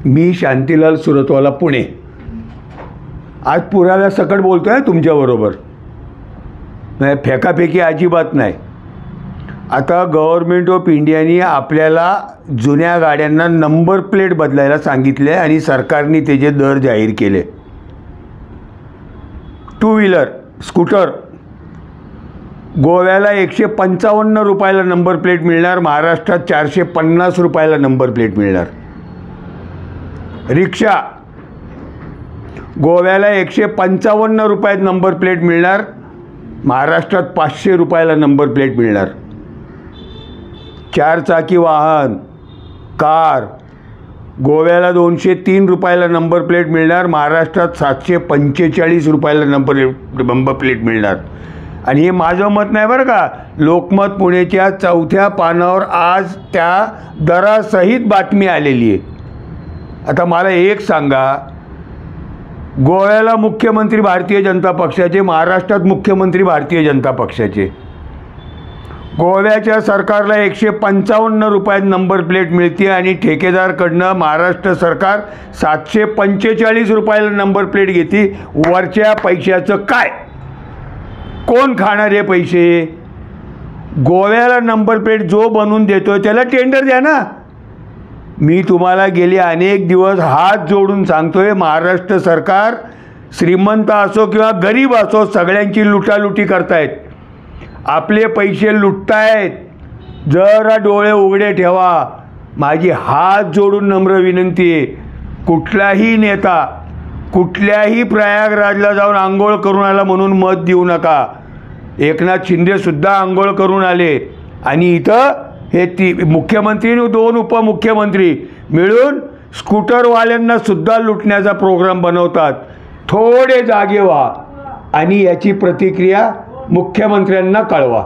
मी शांतीलाल सुरतवाला, पुणे. आज पुराव्यासकट बोलतो आहे तुमच्याबरोबर, म्हणजे फेकाफेकी अजिबात नाही. आता गव्हर्मेंट ऑफ इंडियाने आपल्याला जुन्या गाड्यांना नंबर प्लेट बदलायला सांगितले आणि सरकारने त्याचे दर जाहीर केले. टू व्हीलर स्कूटर गोव्याला 155 रुपयाला नंबर प्लेट मिळणार, महाराष्ट्रात 450 रुपयाला नंबर प्लेट मिळणार. रिक्षा गोव्याला 155 रुपयात नंबर प्लेट मिळणार, महाराष्ट्रात 500 रुपयाला नंबर प्लेट मिळणार. 4 चाकी वाहन कार गोव्याला 203 रुपयाला नंबर प्लेट मिळणार, महाराष्ट्रात 745 रुपयाला नंबर प्लेट मिळणार. आणि हे माझं मत नाही बरं का, लोकमत पुणेच्या 4थ्या पानावर आज त्या दरासहित बातमी आलेली आहे. आता मला एक सांगा, गोव्याला मुख्यमंत्री भारतीय जनता पक्षाचे, महाराष्ट्रात मुख्यमंत्री भारतीय जनता पक्षाचे. गोव्याच्या सरकारला 155 रुपयात नंबर प्लेट मिळते आणि ठेकेदारकडनं महाराष्ट्र सरकार 745 रुपयाला नंबर प्लेट घेते. वरच्या पैशाचं काय, कोण खाणार हे पैसे? गोव्याला नंबर प्लेट जो बनवून देतो त्याला टेंडर द्या ना. मी तुम्हाला गेले अनेक दिवस हात जोडून सांगतोय, महाराष्ट्र सरकार श्रीमंत असो किंवा गरीब असो सगळ्यांची लुटालुटी करतायत, आपले पैसे लुटतायत. जरा डोळे उघडे ठेवा. माझी हात जोडून नम्र विनंती आहे, कुठलाही नेता कुठल्याही प्रयागराजला जाऊन आंघोळ करून आला म्हणून मत देऊ नका. एकनाथ शिंदेसुद्धा आंघोळ करून आले आणि इथं हे मुख्यमंत्री आणि 2 उपमुख्यमंत्री मिळून स्कूटरवाल्यांना सुद्धा लुटण्याचा प्रोग्राम बनवतात. थोडे जागे व्हा आणि याची प्रतिक्रिया मुख्यमंत्र्यांना कळवा.